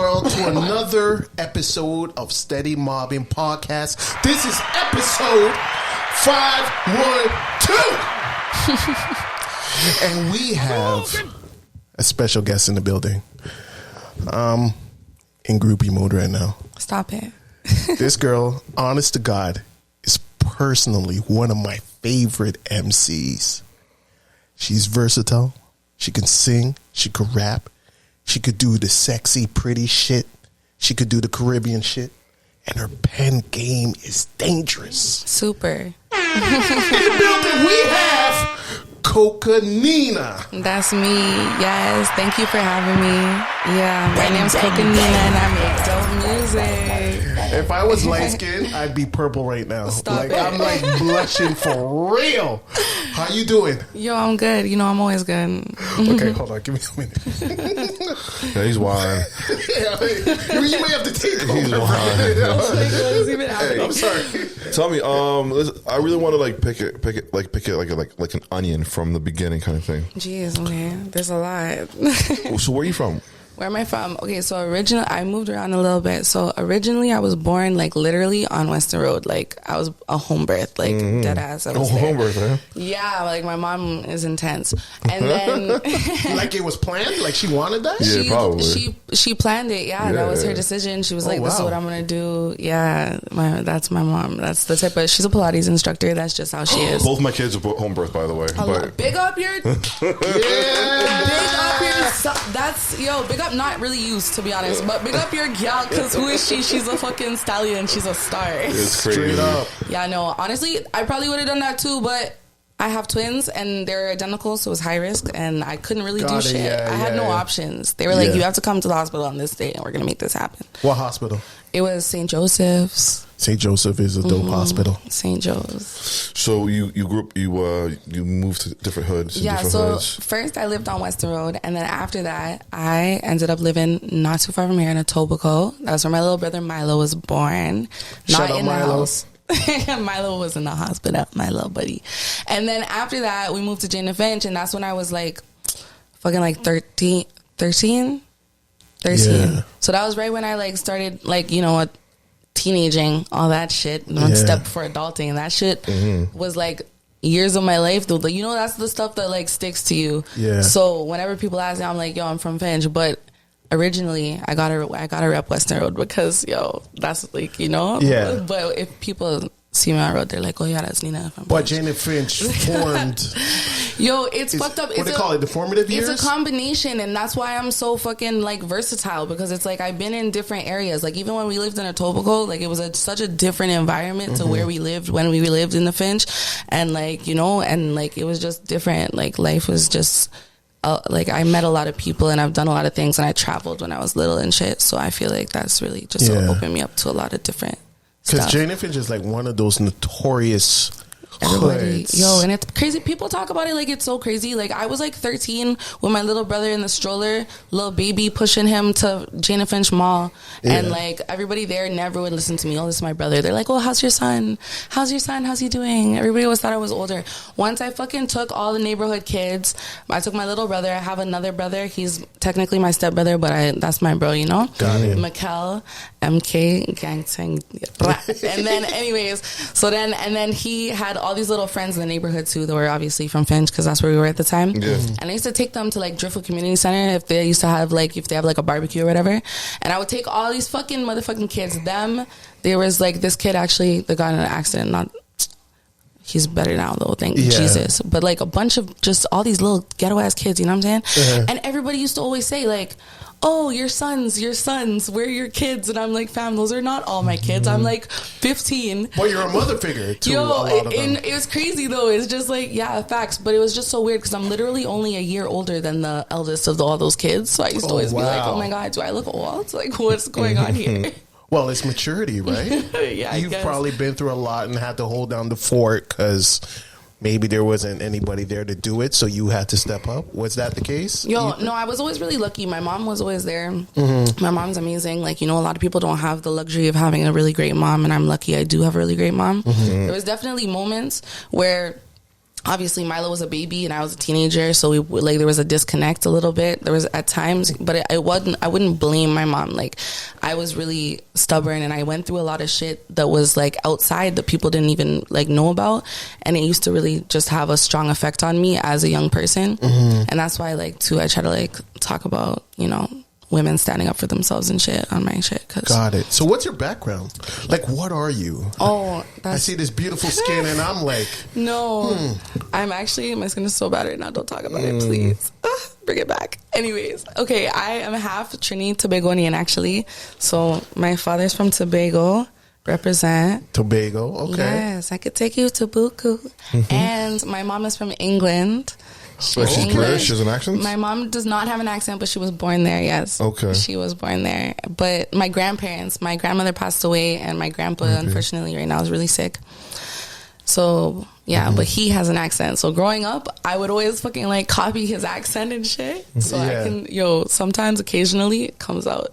world to another episode of Steady Mobbin Podcast. This is episode 512. And we have a special guest in the building. In groupie mode right now. Stop it. This girl, honest to God, is personally one of my favorite MCs. She's versatile. She can sing. She could rap. She could do the sexy, pretty shit. She could do the Caribbean shit. And her pen game is dangerous. Super. In the building, we have Cocanina. That's me. Yes. Thank you for having me. Yeah. My name's Cocanina and I make dope music. If I was light skinned, I'd be purple right now. Stop it. I'm like blushing for real. How you doing? Yo, I'm good. You know, I'm always good. Okay, hold on. Give me a minute. Yeah, he's wild. You may have to take over. He's wild. Hey, I'm sorry. Tell me, I really want to pick it like an onion from the beginning kind of thing. Jeez, okay. There's a lot. So where are you from? Where am I from? Okay, so originally, I moved around a little bit. So originally, I was born, literally on Western Road. I was a home birth, dead ass. I was home birth, huh? Yeah, my mom is intense. And then... It was planned? She wanted that? Yeah, probably. She planned it, yeah. That was her decision. She was this is what I'm going to do. Yeah, that's my mom. That's the type of... She's a Pilates instructor. That's just how she is. Both my kids are home birth, by the way. Big up your... Yeah. Big up your... big up, not really used, to be honest, but big up your gal, because who is she? She's a fucking stallion. She's a star. It's crazy. Straight up. Yeah, no, honestly, I probably would have done that too, but I have twins and they're identical, so it was high risk and I couldn't really do shit. I had no options. They were like, you have to come to the hospital on this day and we're going to make this happen. What hospital? It was St. Joseph's. St. Joseph is a dope hospital. St. Joe's. So you grew up, you moved to different hoods. Yeah, so first I lived on Western Road, and then after that I ended up living not too far from here in Etobicoke. That's where my little brother Milo was born. Shout not in out the Milo. house. Milo was in the hospital, my little buddy. And then after that we moved to Jane and Finch, and that's when I was fucking 13. Yeah. So that was right when I started teenaging, all that shit, one step before adulting, and that shit was years of my life, though. That's the stuff that sticks to you. Yeah. So whenever people ask me, I'm like, yo, I'm from Finch, but originally I got to rep Western Road because that's Yeah. But if people see me on the road, they're like, oh yeah, that's Nina from But Finch. Jane and Finch formed. Yo, it's fucked up. What they call it, the formative years? It's a combination, and that's why I'm so fucking versatile, because it's I've been in different areas. Even when we lived in Etobicoke, it was such a different environment to where we lived when we lived in the Finch, and it was just different. Life was just I met a lot of people, and I've done a lot of things, and I traveled when I was little and shit. So I feel that's really just opened me up to a lot of different stuff. Because Jane and Finch is one of those notorious everybody, hoods. yo, and it's crazy. People talk about it it's so crazy. I was 13 with my little brother in the stroller, little baby, pushing him to Jane and Finch Mall, and everybody there never would listen to me. Oh, this is my brother. They're like, oh, how's your son? How's he doing? Everybody always thought I was older. Once I fucking took all the neighborhood kids, I took my little brother. I have another brother. He's technically my stepbrother, but that's my bro, Got it. Mikel, MK, gang tang. And then anyways, and then he had all these little friends in the neighborhood too that were obviously from Finch, because that's where we were at the time. Yeah. And I used to take them to Driftwood Community Center if they used to have if they have a barbecue or whatever. And I would take all these fucking motherfucking kids. There was this kid actually that got in an accident. He's better now though, thank Jesus. But a bunch of just all these little ghetto ass kids, you know what I'm saying? And everybody used to always say oh, your sons, where are your kids? And I'm fam, those are not all my kids. I'm 15. Well, you're a mother figure to a lot of them. It was crazy though. It's just facts. But it was just so weird because I'm literally only a year older than the eldest of all those kids. So I used to always be oh my God, do I look old? What's going on here? Well, it's maturity, right? Yeah, You've probably been through a lot and had to hold down the fort because maybe there wasn't anybody there to do it, so you had to step up. Was that the case? No, I was always really lucky. My mom was always there. My mom's amazing. A lot of people don't have the luxury of having a really great mom, and I'm lucky I do have a really great mom. There was definitely moments where obviously Milo was a baby and I was a teenager, so there was a disconnect a little bit. There was at times, but I wouldn't blame my mom. Like, I was really stubborn and I went through a lot of shit that was like outside that people didn't even like know about, and it used to really just have a strong effect on me as a young person. And that's why, like, too, I try to like talk about, you know, women standing up for themselves and shit on my shit. Got it. So what's your background? Like, what are you? Oh, I see this beautiful skin and I'm like... No. I'm actually... My skin is so bad right now. Don't talk about it, please. Bring it back. Anyways. Okay, I am half Trini Tobagonian, actually. So my father's from Tobago. Represent. Tobago, okay. Yes, I could take you to Buku. And my mom is from England. She's British. She has an accent? My mom does not have an accent, but she was born there, yes. Okay. She was born there. But my grandmother passed away, and my grandpa, unfortunately, right now is really sick. So, yeah, but he has an accent. So growing up, I would always fucking, like, copy his accent and shit. So I can, sometimes, occasionally, it comes out.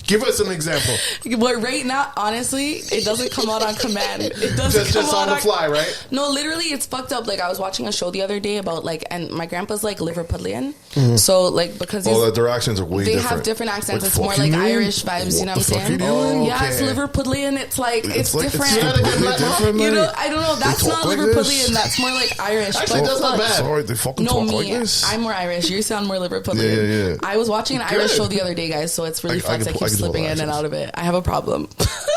Give us an example. But right now, honestly, it doesn't come out on command. It doesn't just on the fly, right? No, literally, it's fucked up. Like, I was watching a show the other day about, like, and my grandpa's, like, Liverpudlian. So, like, because their accents are way different. They have different accents. Like, it's more like Irish vibes, you know what I'm saying? Yeah, it's Liverpudlian. It's like, it's different. You know, I don't know. That's not Liverpudlian. That's more like Irish. Actually, that's not bad. Sorry, they fucking talk like this? I'm more Irish. You sound more Liverpudlian. Yeah. I was watching an Irish show the other day, guys, so it's really fucked. I keep slipping in and out of it. I have a problem.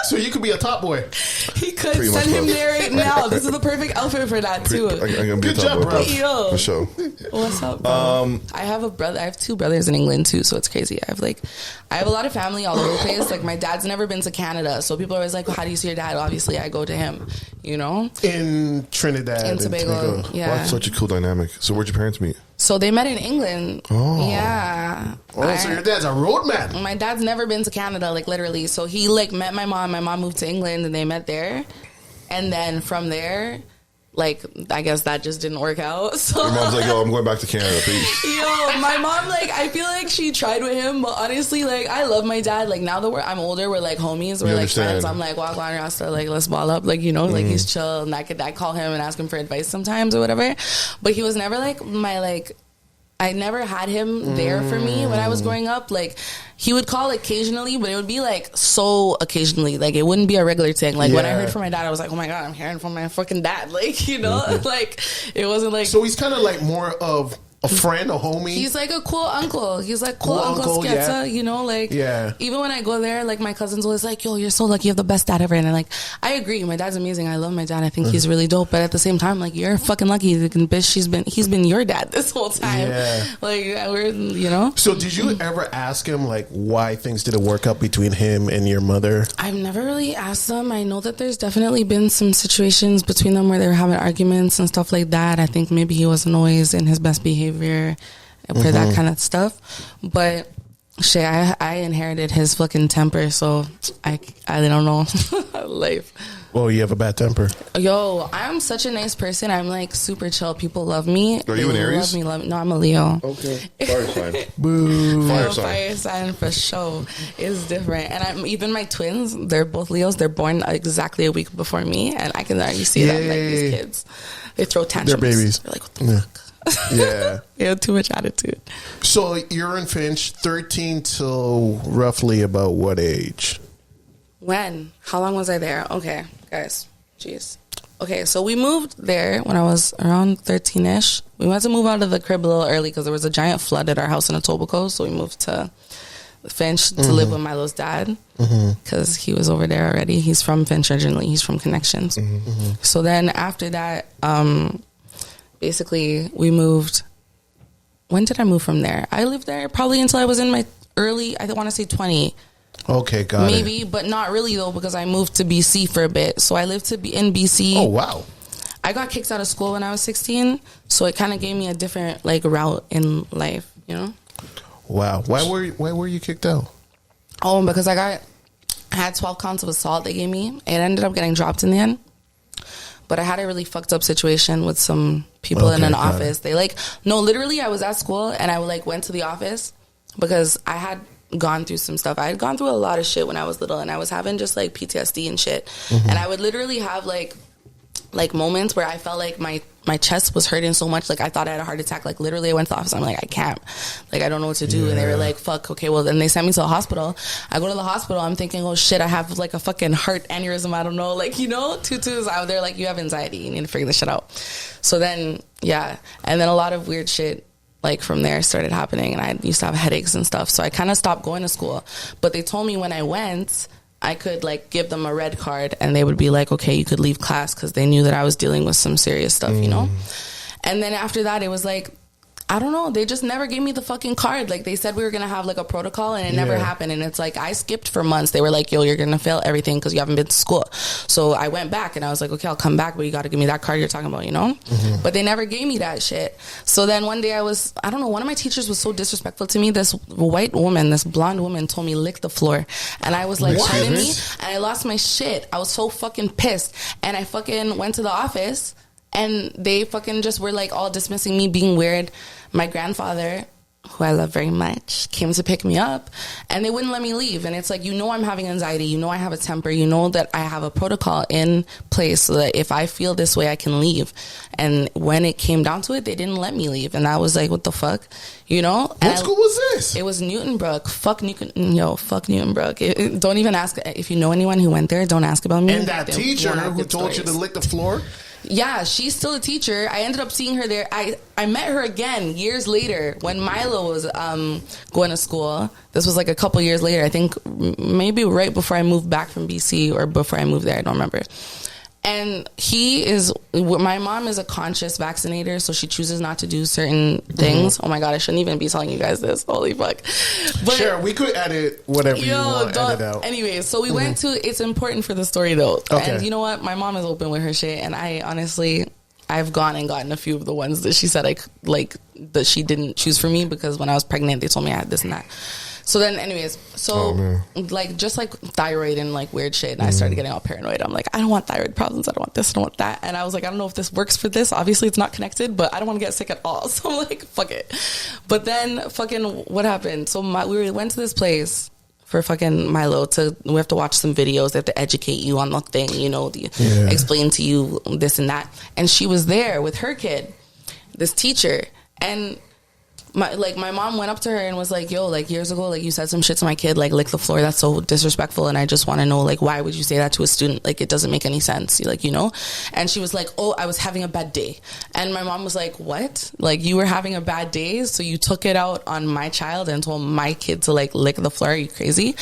So you could be a top boy. He could. Send him there right now. This is the perfect outfit for that too. Good job, bro. Yo. For sure. What's up, bro? I have a brother. I have 2 brothers in England too, so it's crazy. I have a lot of family all over the place. Like, my dad's never been to Canada, so people are always like, well, how do you see your dad? Obviously, I go to him, you know? In Trinidad. In Tobago. Yeah. Well, that's such a cool dynamic. So where'd your parents meet? So they met in England. Oh. Yeah. So your dad's a roadman. My dad's never been to Canada, like, literally. So he, like, met my mom. My mom moved to England, and they met there. And then from there, like, I guess that just didn't work out. So Your mom's like, yo, I'm going back to Canada, peace. Yo, my mom, like, I feel like she tried with him, but honestly, like, I love my dad. Like, now that I'm older, we're like homies, we're like friends. I'm like, walk on Rasta, like, let's ball up, like, you know, like, he's chill, and I call him and ask him for advice sometimes or whatever. But he was never like my, like, I never had him there for me when I was growing up. Like, he would call occasionally, but it would be like so occasionally. Like, it wouldn't be a regular thing. Like, when I heard from my dad, I was like, oh my God, I'm hearing from my fucking dad. Like, you know, like, it wasn't like. So he's kind of like more of a friend, a homie. He's like a cool uncle. He's like cool Uncle Sketsa, you know, like, even when I go there, like, my cousin's always like, yo, you're so lucky, you have the best dad ever. And I'm like, I agree, my dad's amazing, I love my dad, I think he's really dope, but at the same time, like, you're fucking lucky, bitch, he's been your dad this whole time. Like, we're, you know. So did you ever ask him, like, why things didn't work out between him and your mother? I've never really asked them. I know that there's definitely been some situations between them where they were having arguments and stuff like that. I think maybe he wasn't always in his best behavior for that kind of stuff, but shit, I inherited his fucking temper, so I don't know. Life. Well, you have a bad temper. Yo, I'm such a nice person. I'm like super chill. People love me. Are you an Aries? Love me. No, I'm a Leo. Okay. Fire sign. Boo. Fire sign for sure. It's different. And even my twins, they're both Leos. They're born exactly a week before me, and I can already see them. Like, these kids, they throw tantrums. They're babies. They're like, what the fuck? Yeah. They have too much attitude. So you're in Finch, 13 till roughly about what age? When? How long was I there? Okay, guys. Jeez. Okay, so we moved there when I was around 13-ish. We went to move out of the crib a little early because there was a giant flood at our house in Etobicoke, so we moved to Finch to live with Milo's dad because he was over there already. He's from Finch originally. He's from Connections. So then after that, basically, we moved. When did I move from there? I lived there probably until I was in my early, I want to say 20. Okay, got Maybe, but not really, though, because I moved to BC for a bit. So I lived to be in BC. Oh, wow. I got kicked out of school when I was 16, so it kind of gave me a different, like, route in life, you know? Wow. Why were you kicked out? Oh, because I had 12 counts of assault they gave me. It ended up getting dropped in the end. But I had a really fucked up situation with some people in an office. They literally I was at school and I went to the office because I had gone through some stuff. I had gone through a lot of shit when I was little and I was having just like PTSD and shit. And I would literally have like moments where I felt like my my chest was hurting so much. Like, I thought I had a heart attack. Like, literally, I went to the office. I'm like, I can't. Like, I don't know what to do. Yeah. And they were like, fuck, okay, well, then they sent me to the hospital. I go to the hospital. I'm thinking, oh, shit, I have, like, a fucking heart aneurysm. I don't know. Like, you know, tutus out there. Like, you have anxiety. You need to figure this shit out. So then, yeah. And then a lot of weird shit, like, from there started happening. And I used to have headaches and stuff. So I kind of stopped going to school. But they told me when I went, I could, like, give them a red card and they would be like, okay, you could leave class, because they knew that I was dealing with some serious stuff, you know? And then after that, it was like, I don't know, they just never gave me the fucking card. Like, they said we were going to have, like, a protocol, and it never happened. And it's like, I skipped for months. They were like, yo, you're going to fail everything because you haven't been to school. So I went back, and I was like, okay, I'll come back, but you got to give me that card you're talking about, you know? But they never gave me that shit. So then one day I don't know, one of my teachers was so disrespectful to me. This white woman, this blonde woman told me, lick the floor. And I was like, pardon me? And I lost my shit. I was so fucking pissed. And I fucking went to the office, and they fucking just were, like, all dismissing me, being weird. My grandfather, who I love very much, came to pick me up, and they wouldn't let me leave. And it's like, you know, I'm having anxiety. You know, I have a temper. You know that I have a protocol in place so that if I feel this way, I can leave. And when it came down to it, they didn't let me leave. And I was like, what the fuck? You know? What school was this? It was Newtonbrook. Fuck Newtonbrook. Don't even ask. If you know anyone who went there, don't ask about me. And that teacher who told you to lick the floor? Yeah, she's still a teacher. I ended up seeing her there. I met her again years later when Milo was going to school. This was like a couple years later. I think maybe right before I moved back from BC or before I moved there. I don't remember. And my mom is a conscious vaccinator, so she chooses not to do certain things. Oh my God, I shouldn't even be telling you guys this. Holy fuck. But, sure, we could edit whatever you want, edit out. Anyway, so we went to, it's important for the story though. Okay. And you know what? My mom is open with her shit, and I honestly, I've gone and gotten a few of the ones that she said that she didn't choose for me, because when I was pregnant, they told me I had this and that. So then, anyways, just like thyroid and like weird shit, and I started getting all paranoid. I'm like, I don't want thyroid problems. I don't want this. I don't want that. And I was like, I don't know if this works for this. Obviously, it's not connected, but I don't want to get sick at all. So I'm like, fuck it. But then, fucking, what happened? So we went to this place for fucking Milo we have to watch some videos. They have to educate you on the thing, you know, explain to you this and that. And she was there with her kid, this teacher, and my mom went up to her and was like, yo, like, years ago, like, you said some shit to my kid, like, lick the floor. That's so disrespectful. And I just want to know, like, why would you say that to a student? Like, it doesn't make any sense. Like, you know? And she was like, oh, I was having a bad day. And my mom was like, what? Like, you were having a bad day, so you took it out on my child and told my kid to, like, lick the floor? Are you crazy?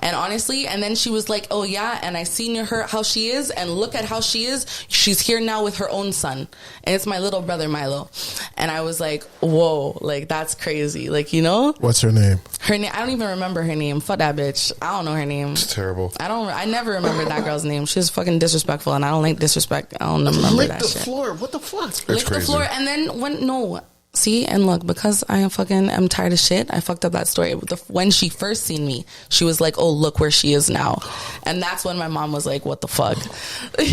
And honestly, and then she was like, oh yeah, and I seen her how she is, and look at how she is. She's here now with her own son, and it's my little brother Milo. And I was like, whoa, like, that's crazy. Like, you know? What's her name? Her name, I don't even remember her name. Fuck that bitch. I don't know her name. It's terrible. I never remember that girl's name. She's fucking disrespectful, and I don't like disrespect. I don't remember lick that the shit. floor. What the fuck? Lick the floor, and then see, and look, because I am tired of shit, I fucked up that story. When she first seen me, she was like, oh, look where she is now. And that's when my mom was like, what the fuck?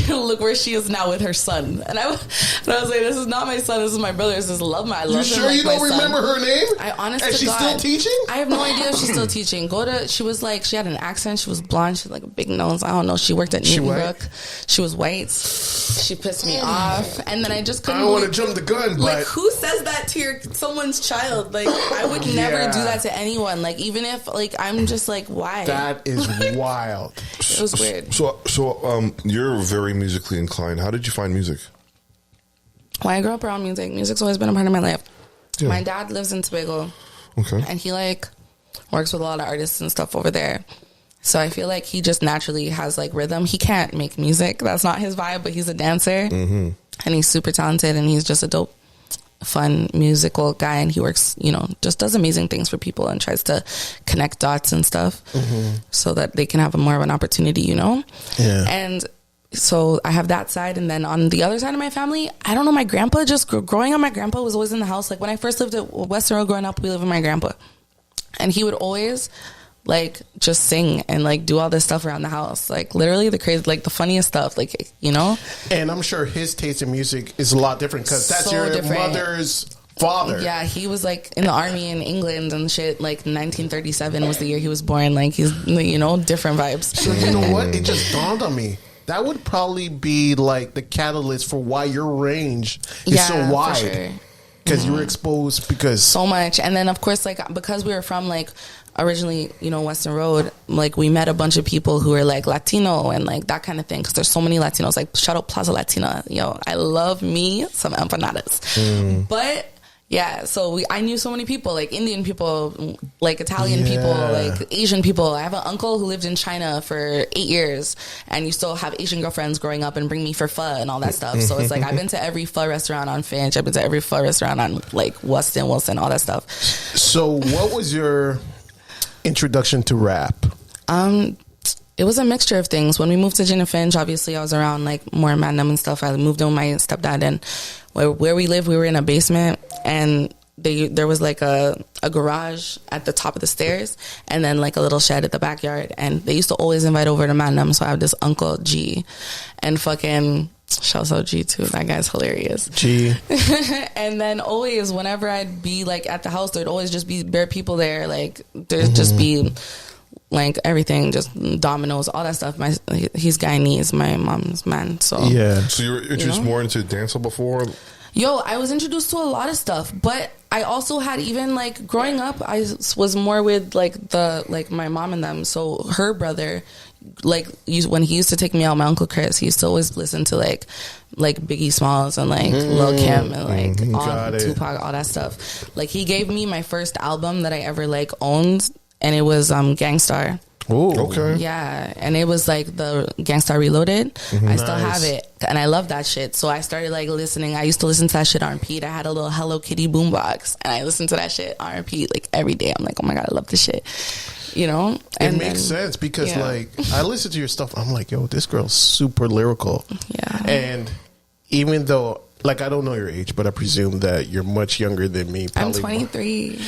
Look where she is now with her son. And I was like, this is not my son, this is my brother. This is love my. I love you sure you don't remember her name? I honestly, and she's still teaching? I have no idea if she's still teaching. She was like, she had an accent, she was blonde, she had like a big nose. I don't know. She worked at Newtonbrook. She was white. She pissed me off. And then I just couldn't. I don't want to jump the gun, but like, who says that to someone's child? Like, I would never do that to anyone. Like, even if, like, I'm just like, why? That is wild. It was weird. So you're very musically inclined. How did you find music? Well, I grew up around music. Music's always been a part of my life. Yeah. My dad lives in Tobago. Okay. And he, like, works with a lot of artists and stuff over there. So I feel like he just naturally has, like, rhythm. He can't make music. That's not his vibe, but he's a dancer. Mm-hmm. And he's super talented, and he's just a dope, fun musical guy, and he works, you know, just does amazing things for people and tries to connect dots and stuff so that they can have more of an opportunity, you know? Yeah. And so I have that side, and then on the other side of my family, I don't know, my grandpa, just growing up, my grandpa was always in the house. Like, when I first lived at Western Road growing up, we lived with my grandpa, and he would always, like, just sing and, like, do all this stuff around the house. Like, literally the crazy, like, the funniest stuff, like, you know? And I'm sure his taste in music is a lot different, because that's your mother's father. Yeah, he was, like, in the army in England and shit. Like, 1937 was the year he was born. Like, he's, you know, different vibes. So, you know what? It just dawned on me. that would probably be like the catalyst for why your range is so for wide. sure. Because you were exposed because so much. And then of course, like, because we were from like originally, you know, Western Road, like we met a bunch of people who were like Latino and like that kind of thing, because there's so many Latinos. Like, shout out Plaza Latina. Yo, I love me some empanadas. But yeah, so I knew so many people, like Indian people, like Italian people, like Asian people. I have an uncle who lived in China for 8 years and used to have Asian girlfriends growing up and bring me for pho and all that stuff. So it's like, I've been to every pho restaurant on Finch. I've been to every pho restaurant on like Wilson, all that stuff. So what was your introduction to rap? It was a mixture of things. When we moved to Gin and Finch, obviously I was around like more Magnum and stuff. I moved in with my stepdad, and where we lived, we were in a basement, and there was like a garage at the top of the stairs, and then like a little shed at the backyard. And they used to always invite over to Magnum. So I have this Uncle G, and fucking shouts out G too. That guy's hilarious. G. And then always, whenever I'd be like at the house, there'd always just be bare people there. Like there'd just be like everything, just Dominoes, all that stuff. He's Guyanese, my mom's man. So yeah. So you were introduced more into dancehall before? Yo, I was introduced to a lot of stuff, but I also had, even like growing up, I was more with like my mom and them. So her brother, like when he used to take me out, my Uncle Chris, he used to always listen to like Biggie Smalls and like Lil Kim and like all Tupac, all that stuff. Like he gave me my first album that I ever like owned, and it was Gangstar. Oh, okay. Yeah, and it was like the Gangstar Reloaded. I still have it, and I love that shit. So I started like listening. I used to listen to that shit on repeat. I had a little Hello Kitty boombox, and I listened to that shit on repeat like every day. I'm like, oh my god, I love this shit. You know, and it makes sense because like I listen to your stuff. I'm like, yo, this girl's super lyrical. Yeah, and even though, like, I don't know your age, but I presume that you're much younger than me. Probably. I'm 23.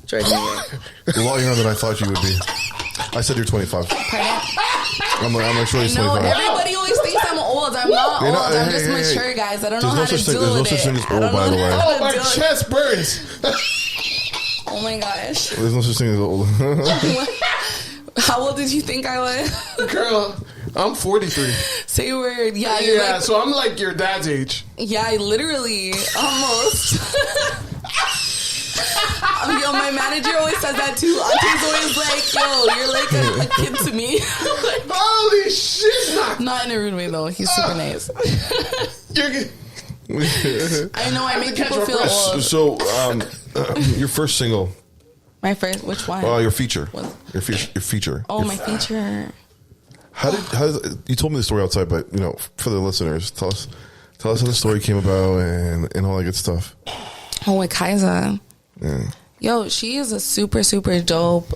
Jordan, a lot younger than I thought you would be. I said you're 25. I'm sure he's 25. Everybody always thinks I'm old. I'm not old. I'm just mature, guys. I don't know how to deal with it. There's no such thing as old, by the way. Oh, my chest burns. Oh my gosh. There's no such thing as old. How old did you think I was? Girl, I'm 43. Say a word. Yeah, like, so I'm like your dad's age. Yeah, literally. Almost. Yo, my manager always says that too. Auntie's always like, yo, you're like a kid to me. Like, holy shit. Not in a rude way, though. He's super nice. I know, I make people feel old. So, your first single. My first, which one? Your feature. Your feature. Oh, my feature. How did you told me the story outside, but you know, for the listeners, tell us how the story came about and all that good stuff. Oh, with Kaiser. Yeah. Yo, she is a super, super dope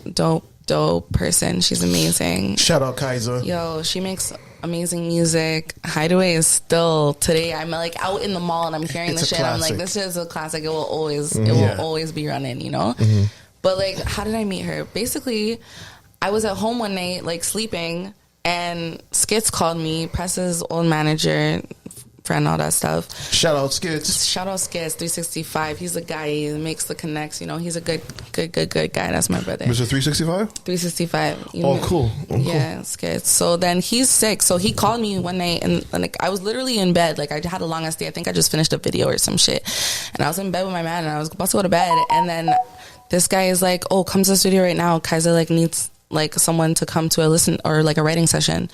person. She's amazing. Shout out Kaiser. Yo, she makes amazing music. Hideaway is still today. I'm like out in the mall and I'm hearing the shit. I'm like, this is a classic. It will always be running, you know? But like, how did I meet her? Basically, I was at home one night, like sleeping, and Skits called me, Press's old manager, friend, all that stuff. Shout out Skits. Shout out Skits 365. He's a guy. He makes the connects. You know, he's a good guy. That's my brother. Mr. 365? 365. Cool. Yeah, Skits. So then he's sick. So he called me one night, and like I was literally in bed. Like I had a long ass day. I think I just finished a video or some shit, and I was in bed with my man, and I was about to go to bed, and then this guy is like, "Oh, come to the studio right now. Kaiser like needs like someone to come to a writing session." And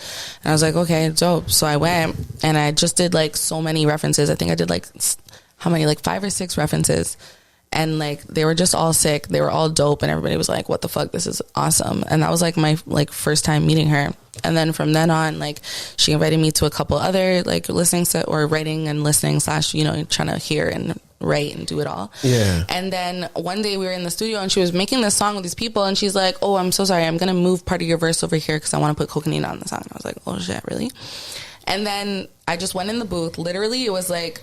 I was like, okay, dope. So I went and I just did like so many references. I think I did like 5 or 6 references, and like they were just all sick. They were all dope, and everybody was like, what the fuck, this is awesome. And that was like my like first time meeting her. And then from then on, like she invited me to a couple other like listening or writing and listening / you know, trying to hear and write and do it all. Yeah. And then one day we were in the studio and she was making this song with these people, and she's like, oh, I'm so sorry, I'm gonna move part of your verse over here because I want to put Cocanina on the song. I was like, oh shit, really? And then I just went in the booth. Literally, it was like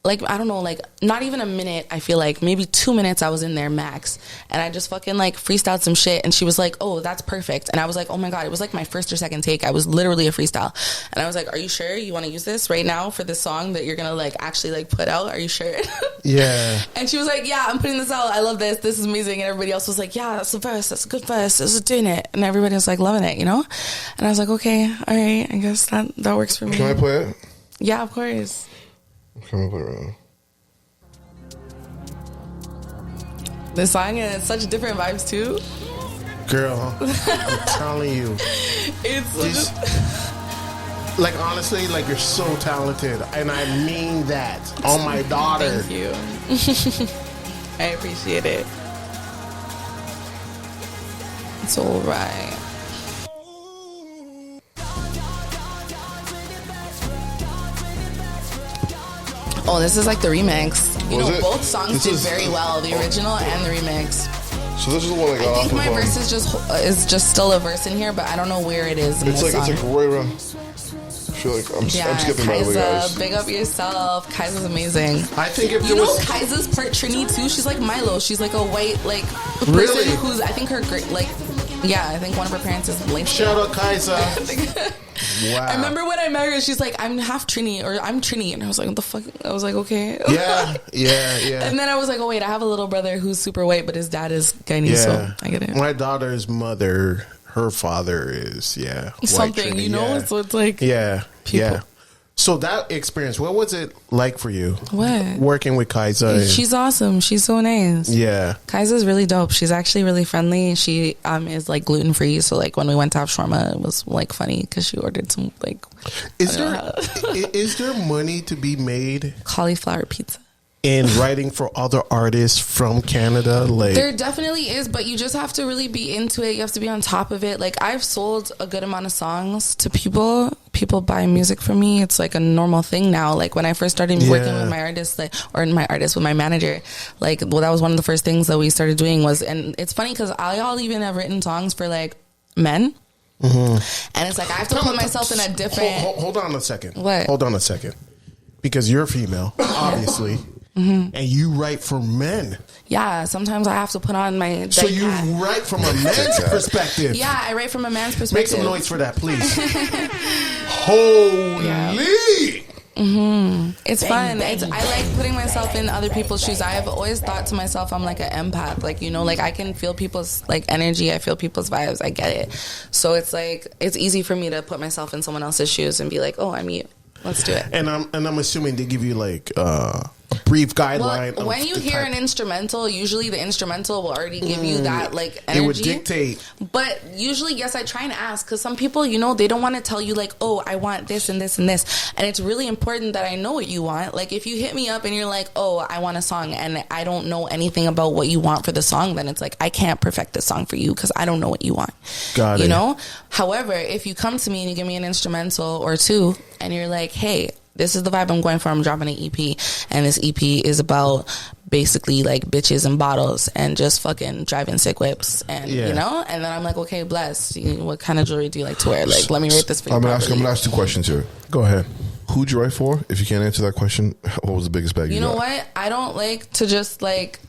like, I don't know, like, not even a minute, I feel like, maybe 2 minutes I was in there max. And I just fucking, like, freestyled some shit. And she was like, oh, that's perfect. And I was like, oh my God, it was like my first or second take. I was literally a freestyle. And I was like, are you sure you want to use this right now for this song that you're going to, like, actually, like, put out? Are you sure? Yeah. And she was like, yeah, I'm putting this out. I love this. This is amazing. And everybody else was like, yeah, that's a verse. That's a good verse. This is doing it. And everybody was, like, loving it, you know? And I was like, okay, all right. I guess that works for me. Can I play it? Yeah, of course. Can I play it right now? This song has such different vibes too. Girl, I'm telling you. It's like, honestly, like, you're so talented. And I mean that on my daughter. Thank you. I appreciate it. It's all right. Oh, this is like the remix. You know, both songs did very well, the original and the remix. So this is the one I got off. I think my verse is just still a verse in here, but I don't know where it is in it's this like song. It's like right around. I feel like I'm skipping by the way, guys. Big up yourself. Kaisa's amazing. I think if you there know was Kaisa's part Trini too. She's like Milo. She's like a white like person Really? who's I think her like yeah, I think one of her parents is light. shout out Kaisa. Wow. I remember when I met her, she's like, I'm half Trini, or I'm Trini. And I was like, what the fuck? I was like, okay. Yeah. And then I was like, oh, wait, I have a little brother who's super white, but his dad is Guyanese, so I get it. My daughter's mother, her father is, white something, Trini, you know? Yeah. So it's like, Yeah. people. Yeah. So that experience, what was it like for you? What? Working with Kaisa. She's awesome. She's so nice. Yeah. Kaisa's really dope. She's actually really friendly. She is like gluten free. So like when we went to have shawarma, it was like funny because she ordered some like Is there money to be made cauliflower pizza in writing for other artists from Canada? Like, there definitely is, but you just have to really be into it. You have to be on top of it. Like I've sold a good amount of songs to people. People buy music from me. It's like a normal thing now. Like when I first started working with my artist, with my manager, like, well, that was one of the first things that we started doing was, and it's funny because I'll even have written songs for like men. Mm-hmm. And it's like, I have to put myself in a different... Hold on a second. What? Hold on a second. Because you're female, obviously. Mm-hmm. And you write for men. Yeah, sometimes I have to put on my... So you write from a man's perspective. Yeah, I write from a man's perspective. Make some noise for that, please. Holy! Yeah. Mm-hmm. It's fun. I like putting myself in other people's shoes. I have always thought to myself, I'm like an empath. Like, you know, like I can feel people's like energy. I feel people's vibes. I get it. So it's like, it's easy for me to put myself in someone else's shoes and be like, oh, I'm you. Let's do it. And I'm assuming they give you like a brief guideline. Well, when you hear an instrumental, usually the instrumental will already give you that like energy. It would dictate. But usually, yes, I try and ask because some people, you know, they don't want to tell you like, oh, I want this and this and this. And it's really important that I know what you want. Like if you hit me up and you're like, oh, I want a song and I don't know anything about what you want for the song, then it's like, I can't perfect this song for you because I don't know what you want. Got it. You know? However, if you come to me and you give me an instrumental or two and you're like, hey, this is the vibe I'm going for. I'm dropping an EP, and this EP is about basically like bitches and bottles and just fucking driving sick whips, and you know. And then I'm like, okay, bless. What kind of jewelry do you like to wear? Like, let me rate this for you. I'm gonna ask 2 questions here. Go ahead. Who'd you write for? If you can't answer that question, what was the biggest bag you got? You know what? I don't like to just like.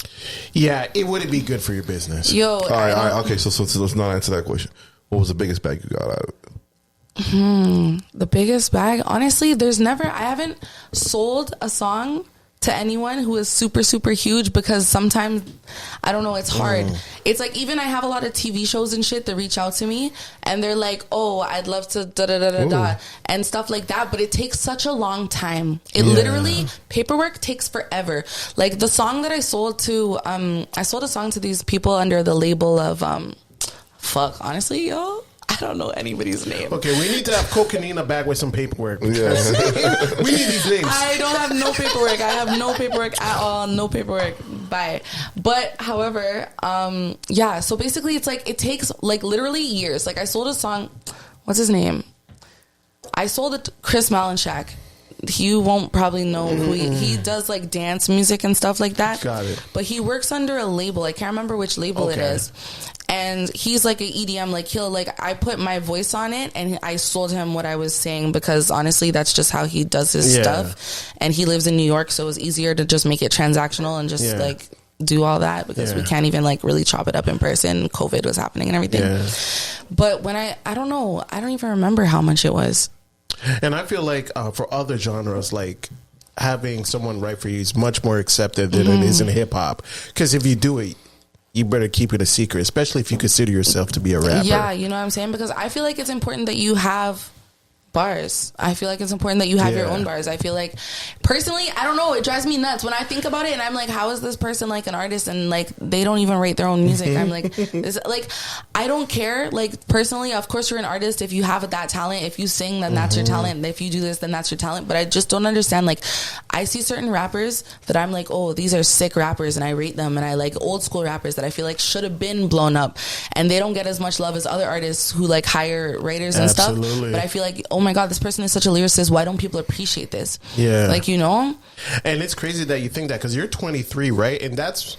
Yeah, it wouldn't be good for your business. Yo, all right. Okay, so let's not answer that question. What was the biggest bag you got out of it? The biggest bag, honestly, I haven't sold a song to anyone who is super, super huge because sometimes, I don't know, it's hard. It's like, even I have a lot of TV shows and shit that reach out to me and they're like, oh, I'd love to da-da-da-da-da and stuff like that. But it takes such a long time. It literally, paperwork takes forever. Like the song that I sold to, I sold a song to these people under the label of, honestly, yo. I don't know anybody's name. Okay, we need to have Cocanina back with some paperwork. We need these names. I don't have no paperwork. I have no paperwork at all. No paperwork. Bye. But however, so basically it's like, it takes like literally years. Like I sold a song, what's his name? I sold it to Chris Malinchak. You won't probably know who he does like dance music and stuff like that. Got it. But he works under a label. I can't remember which label it is. And he's like an EDM, like he'll like, I put my voice on it and I sold him what I was saying, because honestly that's just how he does his stuff. And he lives in New York, so it was easier to just make it transactional and just like do all that, because we can't even like really chop it up in person. COVID was happening and everything. But when I don't know, I don't even remember how much it was. And I feel like for other genres, like having someone write for you is much more accepted than it is in hip hop, because if you do it, you better keep it a secret, especially if you consider yourself to be a rapper. Yeah, you know what I'm saying? Because I feel like it's important that you have bars. I feel like it's important that you have your own bars. I feel like, personally, I don't know, it drives me nuts when I think about it, and I'm like, how is this person like an artist and like they don't even write their own music? I'm like, this, like, I don't care. Like, personally, of course you're an artist if you have that talent. If you sing, then that's your talent. If you do this, then that's your talent. But I just don't understand, like, I see certain rappers that I'm like, oh, these are sick rappers, and I rate them, and I like old school rappers that I feel like should have been blown up, and they don't get as much love as other artists who like hire writers and stuff. But I feel like, oh my God, this person is such a lyricist. Why don't people appreciate this? Yeah. Like, you know? And it's crazy that you think that, because you're 23, right? And that's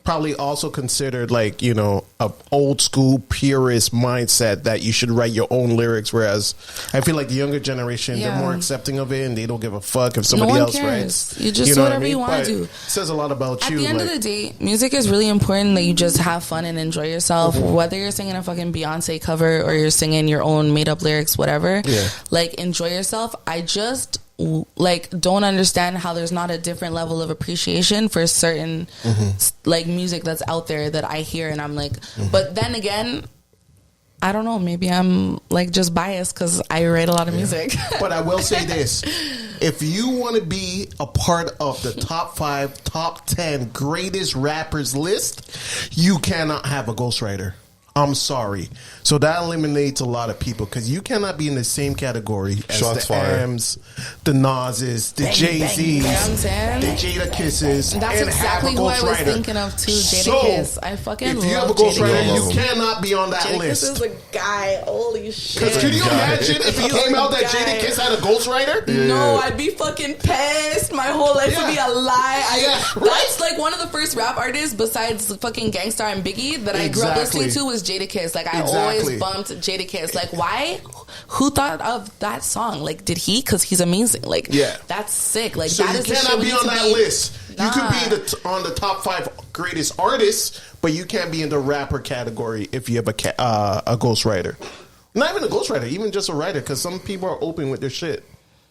probably also considered like, you know, a old school purist mindset that you should write your own lyrics. Whereas I feel like the younger generation, they're more accepting of it, and they don't give a fuck if somebody else writes. You just do whatever you want to do. It says a lot about you. At the end of the day, music is really important that you just have fun and enjoy yourself. Whether you're singing a fucking Beyonce cover or you're singing your own made up lyrics, whatever. Like, enjoy yourself. I just like don't understand how there's not a different level of appreciation for certain like music that's out there that I hear, and I'm like, but then again, I don't know, maybe I'm like just biased because I write a lot of music. But I will say this, if you want to be a part of the top 5, top 10 greatest rappers list, you cannot have a ghostwriter. I'm sorry. So that eliminates a lot of people, because you cannot be in the same category as the M's, the Nas's, the Jay-Z's, the Jada Kisses. That's exactly who I was thinking of too, Jada Kiss. I fucking love Jada Kiss. If you have a ghostwriter, you cannot be on that Jada list. Kiss is a guy. Holy shit. Because could you imagine if it came out that Jada Kiss had a ghostwriter? No, I'd be fucking pissed. My whole life would be a lie. That's like one of the first rap artists besides fucking Gangstar and Biggie that I grew up listening to was Jada Kiss. Like, I always bumped Jada Kiss. Like, why? Who thought of that song? Like, did he? Because he's amazing. Like, that's sick. Like, so that you is cannot be on that list. You could be on the top 5 greatest artists, but you can't be in the rapper category if you have a ghostwriter. Not even a ghostwriter, even just a writer, because some people are open with their shit.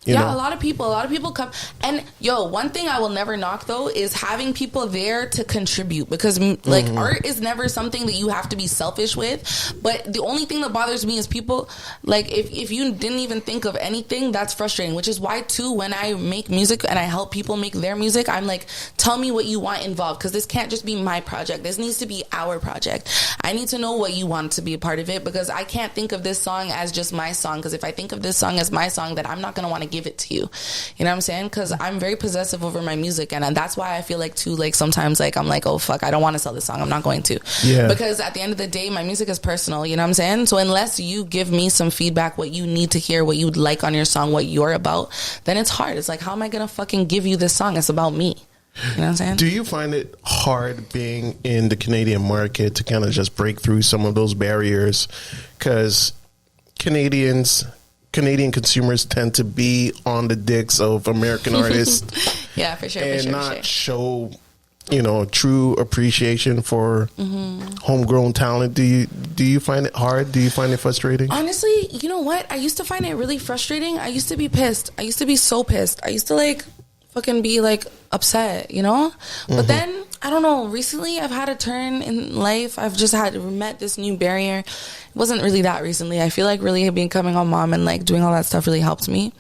You know? A lot of people come. And one thing I will never knock though is having people there to contribute, because like art is never something that you have to be selfish with. But the only thing that bothers me is people, like, if you didn't even think of anything, that's frustrating, which is why too, when I make music and I help people make their music, I'm like, tell me what you want involved, because this can't just be my project. This needs to be our project. I need to know what you want to be a part of it, because I can't think of this song as just my song, because if I think of this song as my song, then I'm not going to want to give it to you. You know what I'm saying? Because I'm very possessive over my music, and that's why I feel like too, like sometimes like I'm like, oh fuck, I don't want to sell this song, I'm not going to. Because at the end of the day, my music is personal. You know what I'm saying? So unless you give me some feedback, what you need to hear, what you'd like on your song, what you're about, then it's hard. It's like, how am I gonna fucking give you this song? It's about me. You know what I'm saying? Do you find it hard being in the Canadian market to kind of just break through some of those barriers? Because Canadian consumers tend to be on the dicks of American artists. Yeah, for sure. And not show, true appreciation for homegrown talent. Do you find it hard? Do you find it frustrating? Honestly, you know what? I used to find it really frustrating. I used to be pissed. I used to be so pissed. I used to like fucking be like upset, But then, I don't know, recently I've had a turn in life. I've just met this new barrier. It wasn't really that recently. I feel like really becoming a mom and like doing all that stuff really helped me,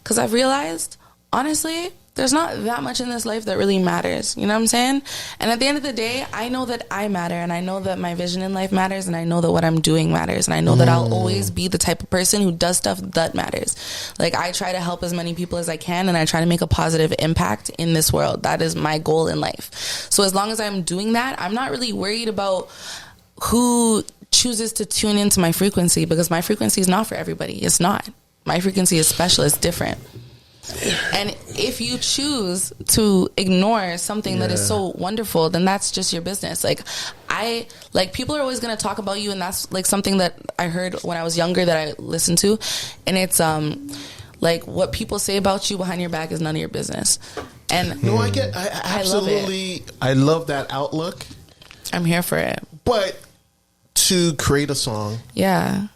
because I've realized, honestly, there's not that much in this life that really matters. You know what I'm saying? And at the end of the day, I know that I matter, and I know that my vision in life matters, and I know that what I'm doing matters, and I know that I'll always be the type of person who does stuff that matters. Like, I try to help as many people as I can, and I try to make a positive impact in this world. That is my goal in life. So as long as I'm doing that, I'm not really worried about who chooses to tune into my frequency, because my frequency is not for everybody. It's not. My frequency is special. It's different. And if you choose to ignore something that is so wonderful, then that's just your business. Like, I I like people are always gonna talk about you, and that's like something that I heard when I was younger that I listened to, and it's like what people say about you behind your back is none of your business. And No, I absolutely, I love that outlook. I'm here for it. But to create a song, Yeah.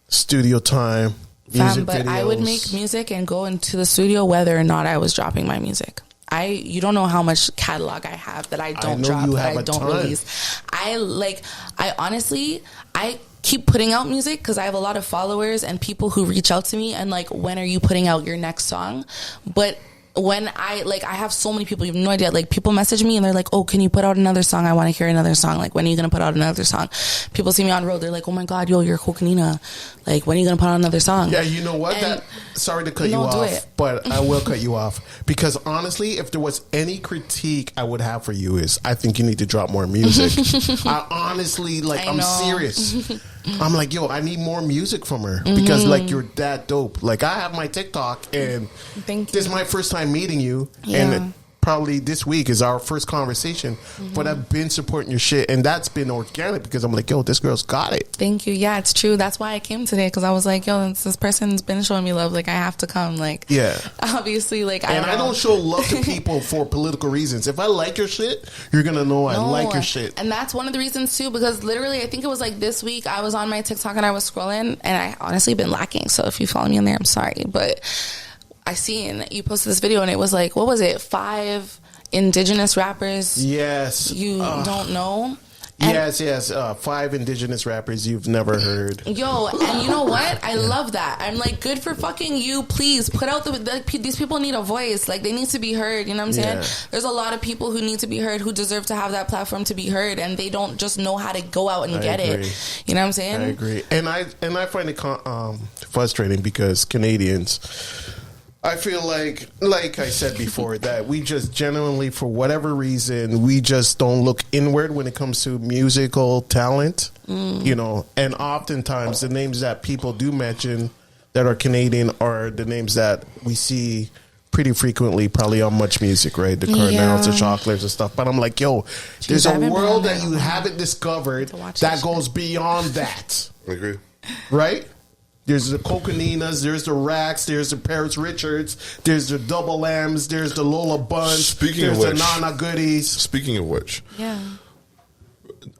studio time, music But videos. I would make music and go into the studio whether or not I was dropping my music. You don't know how much catalog I have that I don't drop, that I don't release. I honestly, I keep putting out music because I have a lot of followers and people who reach out to me and like, when are you putting out your next song? But when I have so many people, you have no idea, like people message me and they're like, oh, can you put out another song? I want to hear another song. Like, when are you going to put out another song? People see me on the road. They're like, oh my God, yo, you're Cocanina. Like, when are you going to put out another song? Yeah, you know what? Sorry to cut you off, but I will cut you off. Because honestly, if there was any critique I would have for you is, I think you need to drop more music. I honestly, I'm serious. I'm like, yo, I need more music from her because like you're that dope. Like I have my TikTok and this is my first time meeting you, and probably this week is our first conversation. But I've been supporting your shit, and that's been organic because I'm like, yo, this girl's got it. Thank you. Yeah, it's true. That's why I came today, because I was like, yo, this person's been showing me love. Like, I have to come. Like, yeah, obviously, like, I don't show love to people for political reasons. If I like your shit, you're gonna know I like your shit. And that's one of the reasons too, because literally, I think it was like this week I was on my TikTok and I was scrolling, and I honestly been lacking. So if you follow me in there, I'm sorry, but I seen you posted this video and it was like, what was it? 5 indigenous rappers. Yes. You don't know. And yes. 5 indigenous rappers you've never heard. Yo, and you know what? I love that. I'm like, good for fucking you. Please put out these people need a voice. Like, they need to be heard. You know what I'm saying? Yeah. There's a lot of people who need to be heard, who deserve to have that platform to be heard, and they don't just know how to go out and get it. You know what I'm saying? I agree. And I find it frustrating because Canadians, I feel like I said before, that we just genuinely, for whatever reason, we just don't look inward when it comes to musical talent, you know. And oftentimes the names that people do mention that are Canadian are the names that we see pretty frequently, probably on Much Music, right? The Cardinals, the Chocolates and stuff. But I'm like, yo, there's a world that you haven't discovered that goes beyond that. I agree. Right? There's the Cocaninas, there's the Racks, there's the Paris Richards, there's the Double M's, there's the Lola Buns, there's the Nana Goodies. Speaking of which,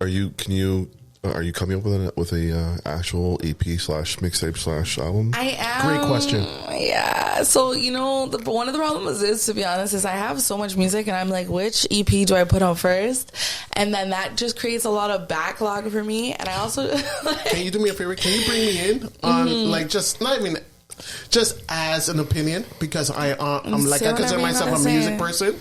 are you coming up with a actual EP / mixtape / album? I am. Great question. Yeah. So, you know, one of the problems is, to be honest, is I have so much music and I'm like, which EP do I put out first? And then that just creates a lot of backlog for me. And I also... Can you do me a favor? Can you bring me in on, like, just as an opinion? Because I'm like, I consider myself a music person.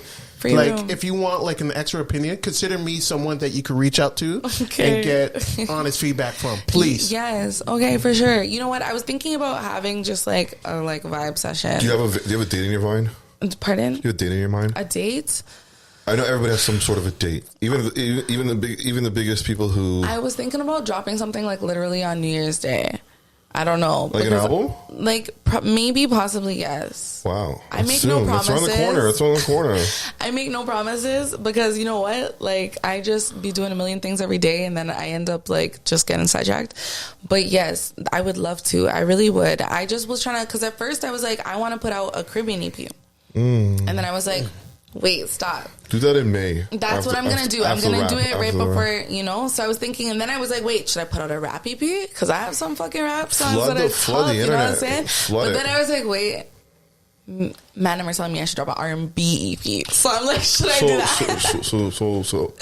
Like, if you want like an extra opinion, consider me someone that you can reach out to and get honest feedback from. Please. Yes. Okay, for sure. You know what? I was thinking about having just like a vibe session. Do you have a date in your mind? Pardon? Do you have a date in your mind? A date? I know everybody has some sort of a date. Even the biggest people who. I was thinking about dropping something like literally on New Year's Day. I don't know. Like an album? Like, maybe, possibly, yes. Wow. I make no promises. It's around the corner. I make no promises because, you know what? Like, I just be doing a million things every day and then I end up, like, just getting sidetracked. But, yes, I would love to. I really would. I just was trying to, because at first I was like, I want to put out a Caribbean EP. And then I was like, wait, stop. Do that in May. That's what I'm going to do. I'm going to do it right before, you know? So I was thinking, and then I was like, wait, should I put out a rap EP? Because I have some fucking rap songs flood the internet. You know what I'm saying? But then I was like, wait, Madam are telling me I should drop an R&B EP. So I'm like, should I do that? So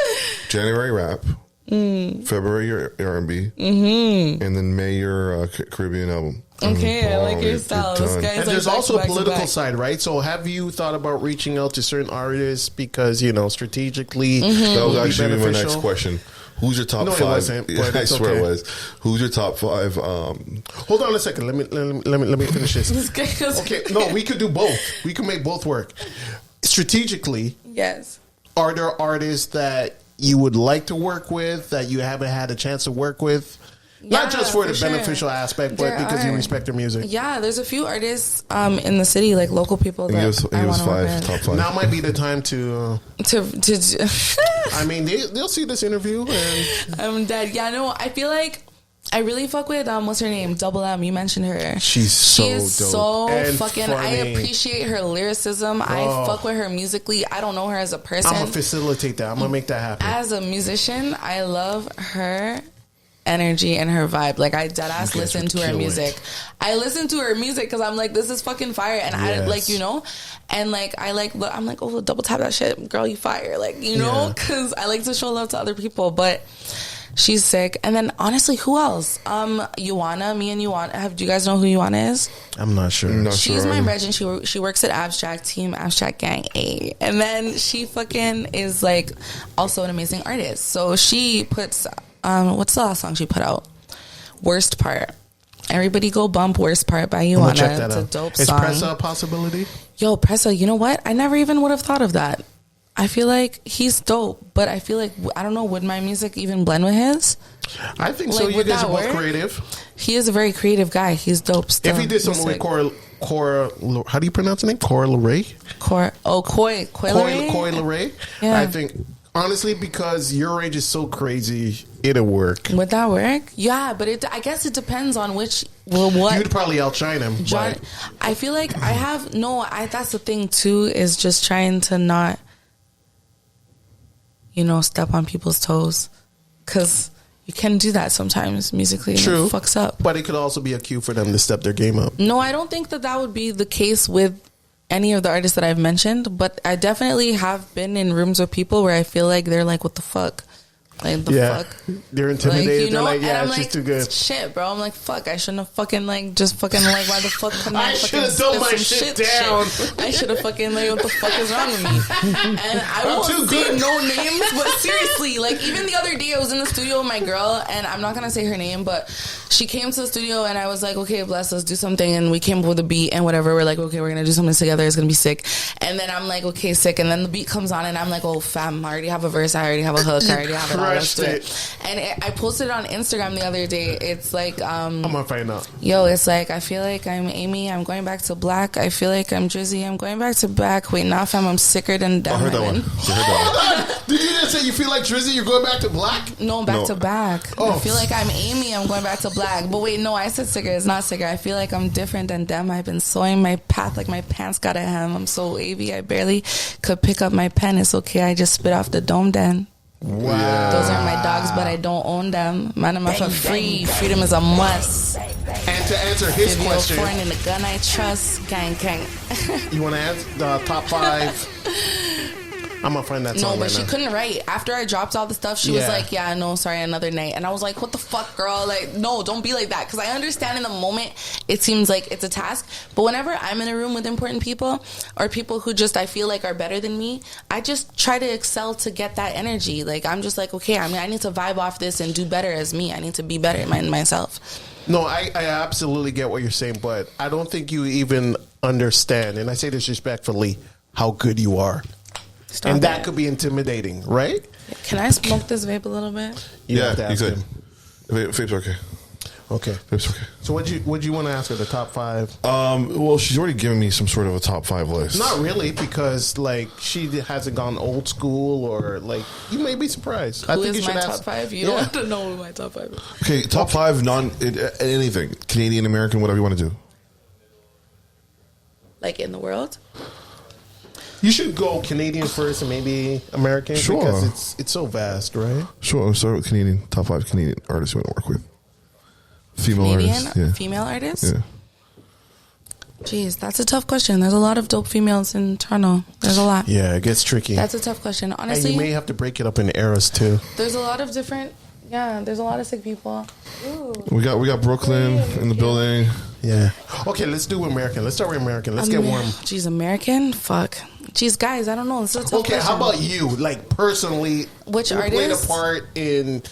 January rap, February your R&B, and then May your Caribbean album. Okay, I like your style. And there's also a political side, right? So have you thought about reaching out to certain artists because, you know, strategically that was actually my next question. Who's your top 5? It wasn't, but I swear it was. Who's your top 5? Hold on a second. Let me finish this. Okay, no, we could do both. We could make both work. Strategically, yes. Are there artists that you would like to work with that you haven't had a chance to work with? Not just for the sure. beneficial aspect, but because you respect their music. Yeah, there's a few artists in the city, like local people that I want to work with. Top 5. Now might be the time to. I mean, they'll see this interview and I'm dead. Yeah, no, I feel like I really fuck with what's her name? Double M. You mentioned her. She is dope. so And fucking. funny. I appreciate her lyricism. I fuck with her musically. I don't know her as a person. I'm gonna facilitate that. I'm gonna make that happen. As a musician, I love her energy and her vibe. Like, I deadass listen to her music. I listen to her music because I'm like, this is fucking fire. And I like, you know, and like, I'm like, oh, double tap that shit, girl, you fire. Like, you know, because I like to show love to other people. But she's sick. And then honestly, who else? Yuana, me and Yuana. Do you guys know who Yuana is? I'm not sure. She's my regent. She works at Abstract Team, Abstract Gang A. And then she fucking is like also an amazing artist. So she puts what's the last song she put out? Worst Part. Everybody go bump Worst Part by Yuana. It's a dope song. Is Pressa a possibility? Yo, Pressa, you know what? I never even would have thought of that. I feel like he's dope, but I feel like, I don't know, would my music even blend with his? I think so. You guys are both creative. He is a very creative guy. He's dope still. If he did something with Cora, how do you pronounce the name? Cora LeRae? Coy LeRae? Yeah. I think, honestly, because your range is so crazy, it'll work. Would that work? Yeah, but I guess it depends on what. You'd probably outshine him. I feel like that's the thing too, is just trying to not, you know, step on people's toes, because you can do that sometimes musically. True. And it fucks up. But it could also be a cue for them to step their game up. No, I don't think that would be the case with any of the artists that I've mentioned, but I definitely have been in rooms with people where I feel like they're like, what the fuck? Like, fuck? They're intimidated. Like, you know? They're like, and I'm it's just too good. Shit, bro. I'm like, fuck, I shouldn't have fucking, like, just fucking, like, why the fuck couldn't I should have done my shit down. I should have fucking, like, what the fuck is wrong with me? And I won't say no names, but seriously, like, even the other day I was in the studio with my girl, and I'm not gonna say her name, but she came to the studio, and I was like, okay, bless, let's do something, and we came up with a beat and whatever. We're like, okay, we're gonna do something together. It's gonna be sick. And then I'm like, okay, sick. And then the beat comes on, and I'm like, oh, fam, I already have a verse, I already have a hook, I already have it all. Let's do it. And I posted it on Instagram the other day. It's like, I'm gonna find out. Yo, it's like, I feel like I'm Amy, I'm going back to black. I feel like I'm Drizzy, I'm going back to back. Wait, now fam, I'm sicker than I heard that one. Hold on. Did you just say you feel like Drizzy, you're going back to black? No, back to back. Oh. I feel like I'm Amy, I'm going back to black. But wait, no, I said sicker. It's not sicker. I feel like I'm different than them. I've been sewing my path like my pants got a hem. I'm so wavy, I barely could pick up my pen. It's okay, I just spit off the dome den. Wow. Those are my dogs, but I don't own them. Man, I'm for free. Freedom is a must. And to answer his question, foreign in the gun I trust. Gang. You want to answer the top 5? I'm gonna find that song. No, but she couldn't write. After I dropped all the stuff, she was like, yeah, no, sorry, another night. And I was like, what the fuck, girl? Like, no, don't be like that. Because I understand in the moment, it seems like it's a task. But whenever I'm in a room with important people, or people who just I feel like are better than me, I just try to excel to get that energy. Like, I'm just like, okay, I mean, I need to vibe off this and do better as me. I need to be better in myself. No, I absolutely get what you're saying, but I don't think you even understand, and I say this respectfully, how good you are. Stop and that it. could be intimidating, right? Can I smoke this vape a little bit? You have to ask could. him. Vape's okay. Okay. Vape's okay. So what'd you want to ask her? The top 5? Well, she's already given me some sort of a top 5 list. Not really, because like she hasn't gone old school, or like you may be surprised. Who is my top 5? You don't want to know who my top 5 is. Okay, top 5 anything. Canadian, American, whatever you want to do. Like in the world? You should go Canadian first and maybe American, sure, because it's so vast, right? Sure, I'll start with Canadian. Top 5 Canadian artists you want to work with. Female artists. Yeah. Female artists? Yeah. Jeez, that's a tough question. There's a lot of dope females in Toronto. There's a lot. Yeah, it gets tricky. That's a tough question. Honestly, and you may have to break it up in eras too. There's a lot of different. Yeah, there's a lot of sick people. Ooh. We got Brooklyn in the building. Yeah. Okay, let's do American. Let's start with American. Let's get warm. Jeez, American? Fuck. Jeez, guys, I don't know. It's a tough question. How about you? Like, personally, which artist played a part in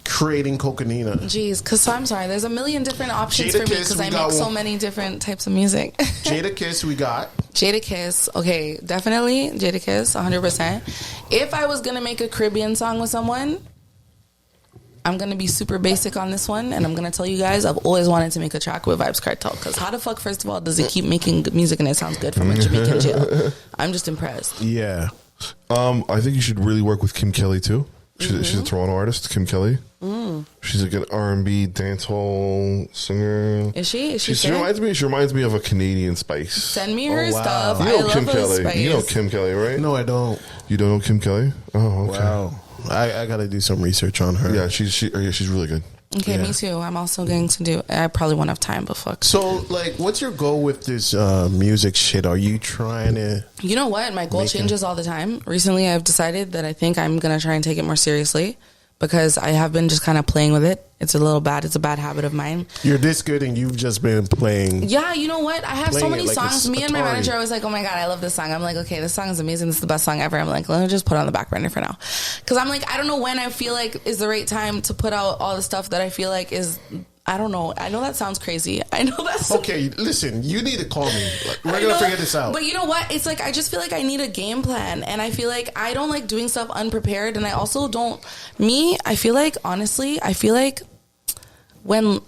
creating Cocanina? Jeez, because I'm sorry. There's a million different options for me because I make so many different types of music. Jada Kiss, we got. Jada Kiss. Okay, definitely Jada Kiss, 100%. If I was going to make a Caribbean song with someone, I'm going to be super basic on this one, and I'm going to tell you guys, I've always wanted to make a track with Vybz Kartel, because how the fuck, first of all, does it keep making good music and it sounds good from a Jamaican jail? I'm just impressed. Yeah. I think you should really work with Kim Kelly too. She's a Toronto artist, Kim Kelly. She's like an R&B dancehall singer. Is she? She reminds me of a Canadian Spice. Send me her wow. stuff. You know I love Kim her Kelly. Spice. You know Kim Kelly, right? No, I don't. You don't know Kim Kelly? Oh, okay. Wow. I got to do some research on her. Yeah, she's really good. Okay, Yeah. me too. I'm also going to do. I probably won't have time, but fuck. So, like, what's your goal with this music shit? Are you trying to... You know what? My goal changes all the time. Recently, I've decided that I think I'm going to try and take it more seriously, because I have been just kind of playing with it. It's a little bad. It's a bad habit of mine. You're this good and you've just been playing... Yeah, you know what? I have so Playing many it like songs. it's Me and my Atari. manager are always like, oh my God, I love this song. I'm like, okay, this song is amazing. This is the best song ever. I'm like, let me just put it on the back burner for now. Because I'm like, I don't know when I feel like is the right time to put out all the stuff that I feel like is... I don't know. I know that sounds crazy. I know that's... Okay, listen, you need to call me. Like, we're going to figure this out. But you know what? It's like, I just feel like I need a game plan. And I feel like I don't like doing stuff unprepared. And I also don't... I feel like, honestly, when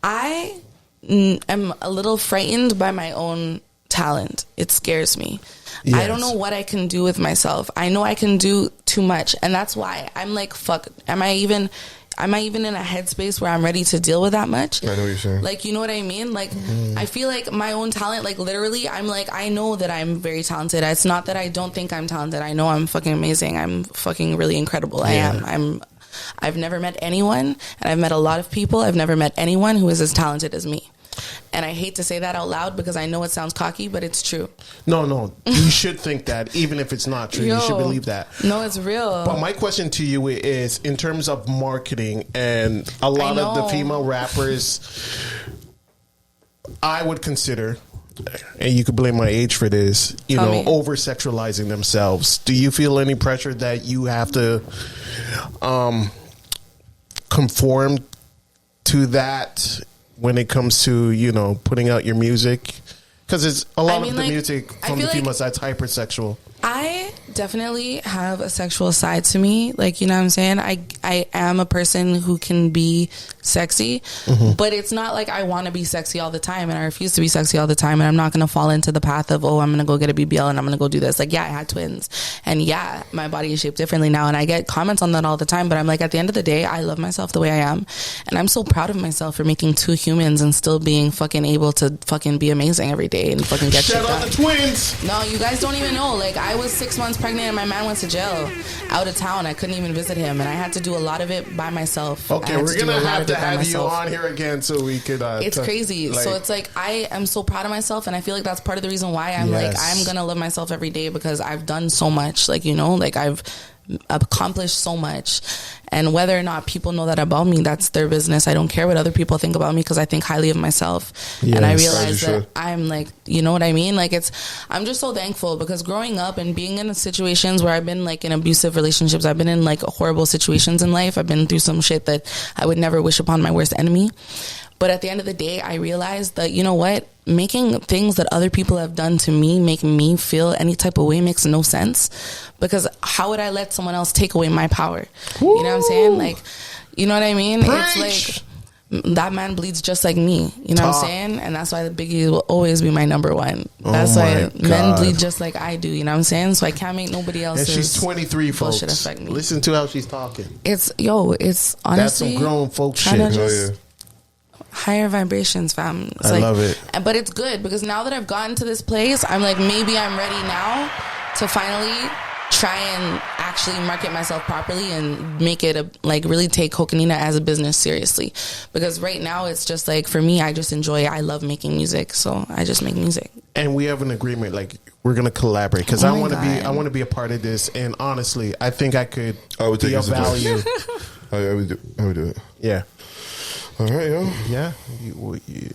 I am a little frightened by my own talent, it scares me. Yes. I don't know what I can do with myself. I know I can do too much. And that's why I'm like, fuck, am I even in a headspace where I'm ready to deal with that much? I know what you're saying. Like, you know what I mean? Like, I feel like my own talent, like, literally, I'm like, I know that I'm very talented. It's not that I don't think I'm talented. I know I'm fucking amazing. I'm fucking really incredible. I am. I've never met anyone, and I've met a lot of people. I've never met anyone who is as talented as me. And I hate to say that out loud because I know it sounds cocky, but it's true. No. You should think that, even if it's not true. You should believe that. No, it's real. But my question to you is, in terms of marketing, and a lot of the female rappers, I would consider, and you could blame my age for this, over-sexualizing themselves. Do you feel any pressure that you have to conform to that when it comes to, putting out your music? Because it's a lot of the music from the female side's hypersexual. I definitely have a sexual side to me. Like, you know what I'm saying? I am a person who can be sexy, but it's not like I want to be sexy all the time, and I refuse to be sexy all the time, and I'm not going to fall into the path of, I'm going to go get a BBL and I'm going to go do this. Like, yeah, I had twins, and yeah, my body is shaped differently now, and I get comments on that all the time, but I'm like, at the end of the day, I love myself the way I am, and I'm so proud of myself for making 2 humans and still being fucking able to fucking be amazing every day and fucking get shit done. Shout out the twins! No, you guys don't even know. Like, I was 6 months pregnant and my man went to jail out of town. I couldn't even visit him, and I had to do a lot of it by myself. Okay, we're gonna have to have you on here again so we could it's crazy. So it's like, I am so proud of myself, and I feel like that's part of the reason why I'm like, I'm gonna love myself every day, because I've done so much. Like, like, I've accomplished so much, and whether or not people know that about me, that's their business. I don't care what other people think about me, because I think highly of myself. And I realize that I'm like, you know what I mean? Like, I'm just so thankful, because growing up and being in situations where I've been like in abusive relationships, I've been in like horrible situations in life, I've been through some shit that I would never wish upon my worst enemy. But at the end of the day, I realized that, you know what? Making things that other people have done to me make me feel any type of way makes no sense. Because how would I let someone else take away my power? Woo! You know what I'm saying? Like, you know what I mean? Preach! It's like, that man bleeds just like me. You know what I'm saying? And that's why the Biggie will always be my number one. That's why men bleed just like I do. You know what I'm saying? So I can't make nobody else's. And she's 23, folks. Bullshit affect me. Listen to how she's talking. It's honestly. That's some grown folk shit. Higher vibrations, fam. It's I love it. But it's good, because now that I've gotten to this place, I'm like, maybe I'm ready now to finally try and actually market myself properly and make it really take Cocanina as a business seriously. Because right now it's just like, for me, I love making music, so I just make music. And we have an agreement, like, we're gonna collaborate, because I want to be a part of this. And honestly, I think I could be of value. I would do it. Yeah. All right, yo. Yeah.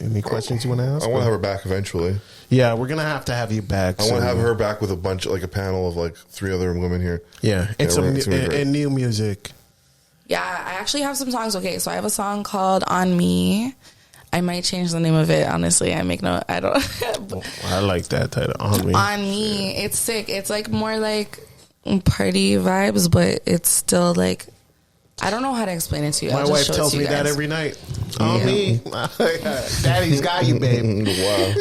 Any questions you want to ask? I want to have her back eventually. Yeah, we're gonna have to have you back. I want to have her back with a panel of like 3 other women here. Yeah, it's a new music. Yeah, I actually have some songs. Okay, so I have a song called "On Me." I might change the name of it. Honestly, I don't. I like that title, "On Me." On Me, it's sick. It's like more like party vibes, but it's still like I don't know how to explain it to you. My I'll just wife show it tells to you me that guys. every night. On me. Daddy's got you, babe. Wow.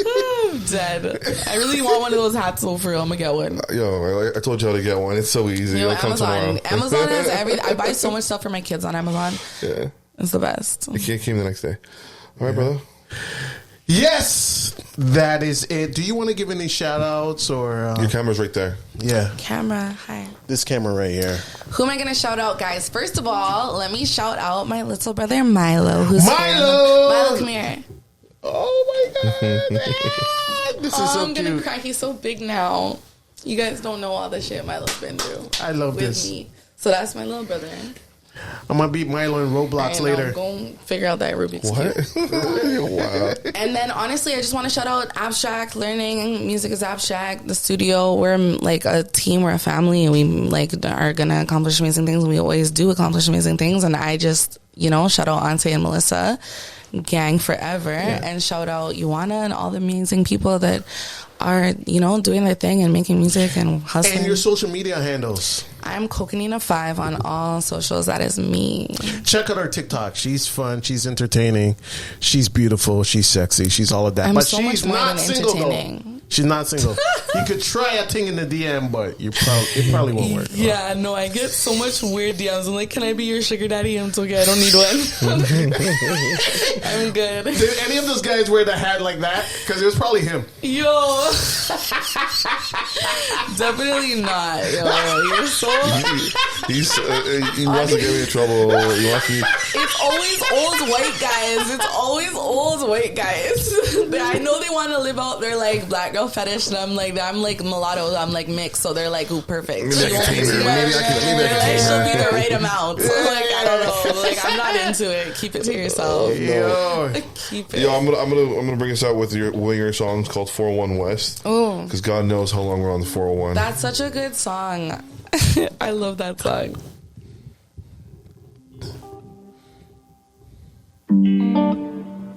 Dead. I really want one of those hats, so for real, I'm gonna get one. Yo, I told y'all to get one. It's so easy. Yo, It'll come Amazon. tomorrow. Amazon has I buy so much stuff for my kids on Amazon. Yeah. It's the best. It came the next day. All right, brother. Yes, that is it. Do you want to give any shout outs or? Your camera's right there. Yeah, Camera, hi. this camera right here. Who am I gonna shout out, guys? First of all, let me shout out my little brother Milo. Who's Milo, come here. Oh my god, this is so I'm gonna cute. cry. He's so big now. You guys don't know all the shit Milo's been through. I love with this. me. So that's my little brother. I'm gonna beat Milo in Roblox later. Go figure out that Rubik's Cube. What? Wow. And then honestly, I just want to shout out Abstract Learning. Music is Abstract. The studio. We're like a team. We're a family, and we like are gonna accomplish amazing things. We always do accomplish amazing things. And I just shout out Ante and Melissa, gang forever, and shout out Ioana and all the amazing people that are doing their thing and making music and hustling. And your social media handles. I'm Cocanina 5 on all socials. That is me. Check out her TikTok. She's fun. She's entertaining. She's beautiful. She's sexy. She's all of that. I'm but so she's much more not than single though. entertaining. She's not single. You could try a thing in the DM, but it probably won't work. Yeah, no, I get so much weird DMs. I'm like, can I be your sugar daddy? I'm okay, I don't need one. I'm good. Did any of those guys wear the hat like that? Because it was probably him. Yo. Definitely not. Yo, you're so... He wants to get me in trouble. He wants me. It's always old white guys. It's always old white guys. I know they want to live out their like black girl fetish, and I'm like mulatto. I'm like mixed, so they're like, ooh, perfect. Maybe I can tame her. Maybe I can She'll tame be her. the right amount. So like, I don't know. Like, I'm not into it. Keep it to yourself. Yo. Keep it. Yo, I'm gonna bring us out with one of your songs called 401 West. Oh, Because God knows how long we're on the 401. that's such a good song. I love that song.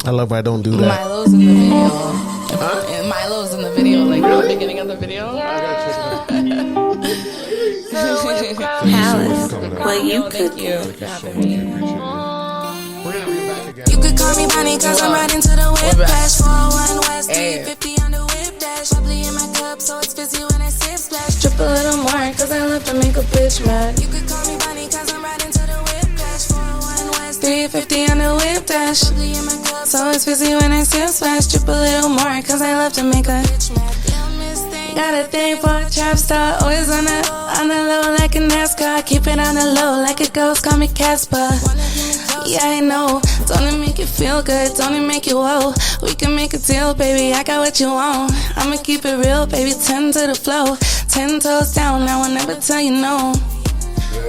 I love I don't do that. Milo's in the video. And Milo's in the video, like at the beginning of the video. Palace, well, you could. Thank you for having me. We're gonna be back again. You could call me Bonnie, cause I'm riding to the whip dash. 401 West, Hey. 350 on the whip dash. Bubbly in my cup, so it's fizzy when I sip splash. Drip a little more, cause I love to make a bitch mad. You could call me Bonnie, cause I'm riding to the whip dash. 401 West, 350 on the whip dash. Bubbly in my cup, so it's fizzy when I sip splash. Drip a little more, cause I love to make a bitch mad. Got a thing for a trap star, always on the low like a NASCAR. Keep it on the low like a ghost, call me Casper. Yeah, I know. Don't it make you feel good? Don't it make you whoa? We can make a deal, baby. I got what you want. I'ma keep it real, baby. 10 to the flow, 10 toes down. I will never tell you no.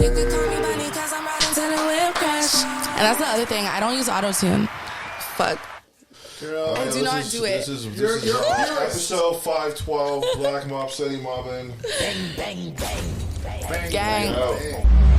You could call me Bunny, cause I'm riding to the whip crash. And that's the other thing. I don't use auto-tune. Fuck. Girl, I do not do it. This is episode 512, Black Mob City Mobbin. Gang. Out.